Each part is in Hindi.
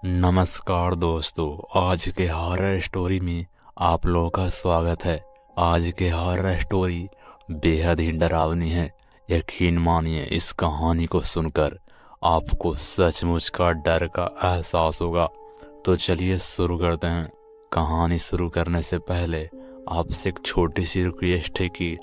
नमस्कार दोस्तों, आज के हॉरर स्टोरी में आप लोगों का स्वागत है। आज के हॉरर स्टोरी बेहद ही डरावनी है। यकीन मानिए, इस कहानी को सुनकर आपको सचमुच का डर का एहसास होगा। तो चलिए शुरू करते हैं। कहानी शुरू करने से पहले आपसे एक छोटी सी रिक्वेस्ट है कि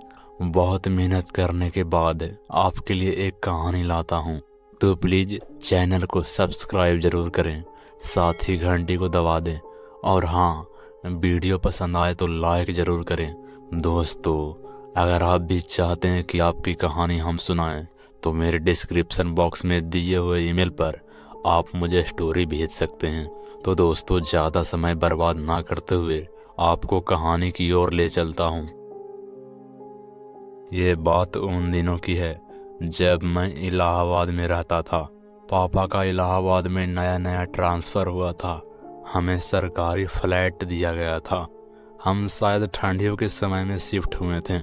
बहुत मेहनत करने के बाद आपके लिए एक कहानी लाता हूँ, तो प्लीज़ चैनल को सब्सक्राइब ज़रूर करें, साथ ही घंटी को दबा दें और हाँ, वीडियो पसंद आए तो लाइक ज़रूर करें। दोस्तों, अगर आप भी चाहते हैं कि आपकी कहानी हम सुनाएं तो मेरे डिस्क्रिप्शन बॉक्स में दिए हुए ईमेल पर आप मुझे स्टोरी भेज सकते हैं। तो दोस्तों, ज़्यादा समय बर्बाद ना करते हुए आपको कहानी की ओर ले चलता हूँ। ये बात उन दिनों की है जब मैं इलाहाबाद में रहता था। पापा का इलाहाबाद में नया नया ट्रांसफ़र हुआ था। हमें सरकारी फ्लैट दिया गया था। हम शायद ठंडियों के समय में शिफ्ट हुए थे।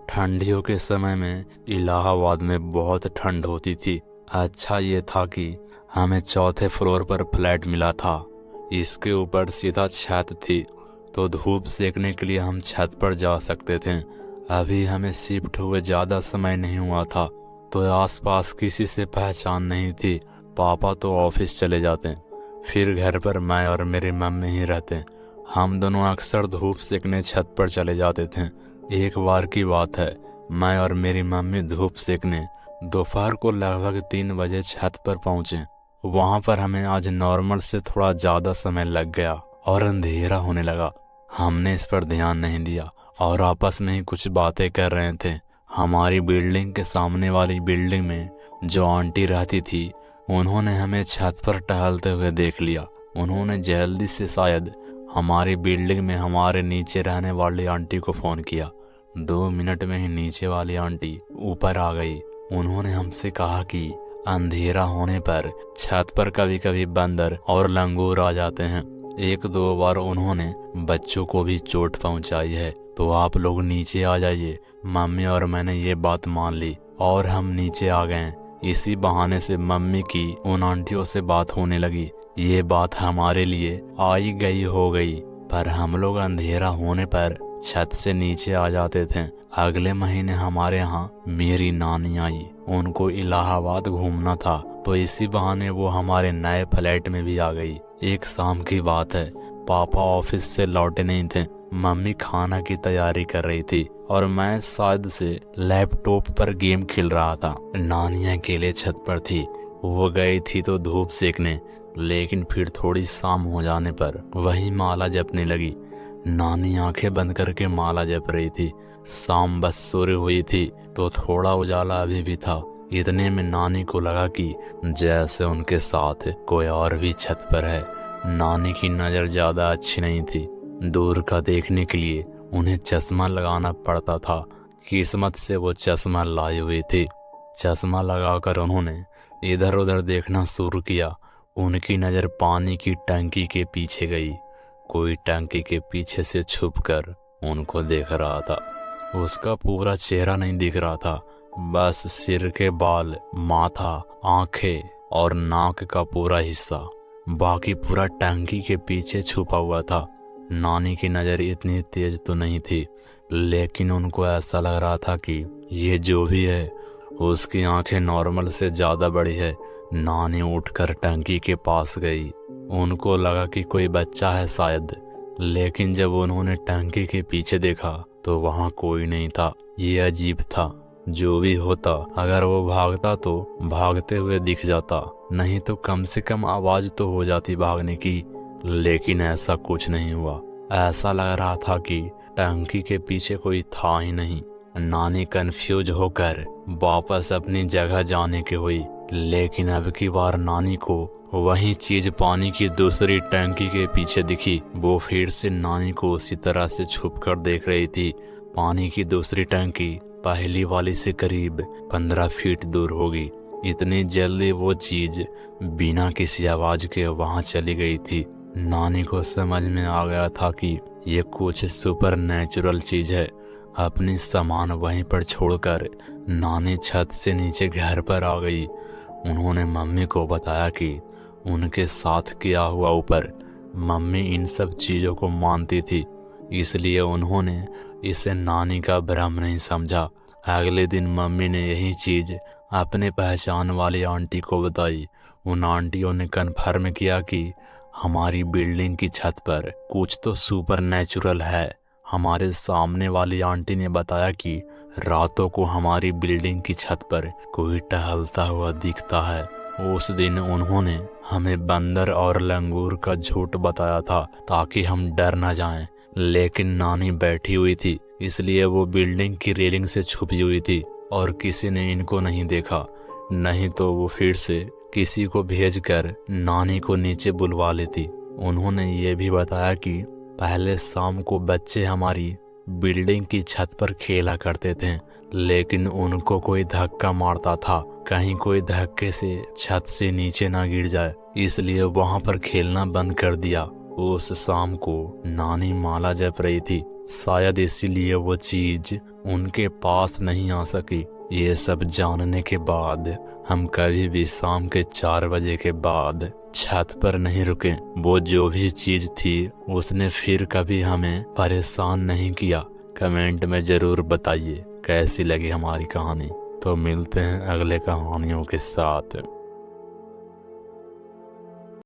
ठंडियों के समय में इलाहाबाद में बहुत ठंड होती थी। अच्छा ये था कि हमें चौथे फ्लोर पर फ्लैट मिला था। इसके ऊपर सीधा छत थी, तो धूप सेकने के लिए हम छत पर जा सकते थे। अभी हमें शिफ्ट हुए ज़्यादा समय नहीं हुआ था, तो आसपास किसी से पहचान नहीं थी। पापा तो ऑफिस चले जाते, फिर घर पर मैं और मेरी मम्मी ही रहते। हम दोनों अक्सर धूप सेकने छत पर चले जाते थे। एक बार की बात है, मैं और मेरी मम्मी धूप सेकने दोपहर को लगभग 3 बजे छत पर पहुंचे। वहां पर हमें आज नॉर्मल से थोड़ा ज़्यादा समय लग गया और अंधेरा होने लगा। हमने इस पर ध्यान नहीं दिया और आपस में ही कुछ बातें कर रहे थे। हमारी बिल्डिंग के सामने वाली बिल्डिंग में जो आंटी रहती थी, उन्होंने हमें छत पर टहलते हुए देख लिया। उन्होंने जल्दी से शायद हमारी बिल्डिंग में हमारे नीचे रहने वाली आंटी को फ़ोन किया। 2 मिनट में ही नीचे वाली आंटी ऊपर आ गई। उन्होंने हमसे कहा कि अंधेरा होने पर छत पर कभी कभी बंदर और लंगूर आ जाते हैं। 1-2 बार उन्होंने बच्चों को भी चोट पहुंचाई है, तो आप लोग नीचे आ जाइए। मम्मी और मैंने ये बात मान ली और हम नीचे आ गए। इसी बहाने से मम्मी की उन आंटियों से बात होने लगी। ये बात हमारे लिए आई गई हो गई, पर हम लोग अंधेरा होने पर छत से नीचे आ जाते थे। अगले महीने हमारे यहाँ मेरी नानी आई। उनको इलाहाबाद घूमना था, तो इसी बहाने वो हमारे नए फ्लैट में भी आ गई। एक शाम की बात है, पापा ऑफिस से लौटे नहीं थे। मम्मी खाना की तैयारी कर रही थी और मैं शायद से लैपटॉप पर गेम खेल रहा था। नानी अकेले छत पर थी। वो गई थी तो धूप सेकने, लेकिन फिर थोड़ी शाम हो जाने पर वही माला जपने लगी। नानी आंखें बंद करके माला जप रही थी। शाम बस शुरू हुई थी, तो थोड़ा उजाला अभी भी था। इतने में नानी को लगा कि जैसे उनके साथ कोई और भी छत पर है। नानी की नज़र ज़्यादा अच्छी नहीं थी। दूर का देखने के लिए उन्हें चश्मा लगाना पड़ता था। किस्मत से वो चश्मा लाई हुई थी। चश्मा लगाकर उन्होंने इधर उधर देखना शुरू किया। उनकी नज़र पानी की टंकी के पीछे गई। कोई टंकी के पीछे से छुपकर उनको देख रहा था। उसका पूरा चेहरा नहीं दिख रहा था, बस सिर के बाल, माथा, आंखें और नाक का पूरा हिस्सा। बाकी पूरा टंकी के पीछे छुपा हुआ था। नानी की नज़र इतनी तेज तो नहीं थी, लेकिन उनको ऐसा लग रहा था कि ये जो भी है, उसकी आंखें नॉर्मल से ज़्यादा बड़ी है। नानी उठकर टंकी के पास गई। उनको लगा कि कोई बच्चा है शायद, लेकिन जब उन्होंने टंकी के पीछे देखा तो वहाँ कोई नहीं था। ये अजीब था। जो भी होता, अगर वो भागता तो भागते हुए दिख जाता, नहीं तो कम से कम आवाज़ तो हो जाती भागने की। लेकिन ऐसा कुछ नहीं हुआ। ऐसा लग रहा था कि टंकी के पीछे कोई था ही नहीं। नानी कंफ्यूज होकर वापस अपनी जगह जाने की हुई, लेकिन अब की बार नानी को वही चीज पानी की दूसरी टंकी के पीछे दिखी। वो फिर से नानी को उसी तरह से छुपकर देख रही थी। पानी की दूसरी टंकी पहली वाली से करीब 15 फीट दूर होगी। इतनी जल्दी वो चीज बिना किसी आवाज के वहां चली गई थी। नानी को समझ में आ गया था कि ये कुछ सुपर नेचुरल चीज है। अपनी सामान वहीं पर छोड़कर नानी छत से नीचे घर पर आ गई। उन्होंने मम्मी को बताया कि उनके साथ किया हुआ ऊपर। मम्मी इन सब चीज़ों को मानती थी, इसलिए उन्होंने इसे नानी का भ्रम नहीं समझा। अगले दिन मम्मी ने यही चीज़ अपने पहचान वाली आंटी को बताई। उन आंटियों ने कन्फर्म किया कि हमारी बिल्डिंग की छत पर कुछ तो सुपर नेचुरल है। हमारे सामने वाली आंटी ने बताया कि रातों को हमारी बिल्डिंग की छत पर कोई टहलता हुआ दिखता है। उस दिन उन्होंने हमें बंदर और लंगूर का झूठ बताया था ताकि हम डर न जाएं। लेकिन नानी बैठी हुई थी, इसलिए वो बिल्डिंग की रेलिंग से छुपी हुई थी और किसी ने इनको नहीं देखा। नहीं तो वो फिर से किसी को भेजकर नानी को नीचे बुलवा लेती। उन्होंने ये भी बताया कि पहले शाम को बच्चे हमारी बिल्डिंग की छत पर खेला करते थे, लेकिन उनको कोई धक्का मारता था, कहीं कोई धक्के से छत से नीचे ना गिर जाए, इसलिए वहां पर खेलना बंद कर दिया। उस शाम को नानी माला जप रही थी, शायद इसीलिए वो चीज उनके पास नहीं आ सकी। ये सब जानने के बाद हम कभी भी शाम के 4 बजे के बाद छत पर नहीं रुके। वो जो भी चीज थी उसने फिर कभी हमें परेशान नहीं किया। कमेंट में जरूर बताइए कैसी लगी हमारी कहानी। तो मिलते हैं अगले कहानियों के साथ।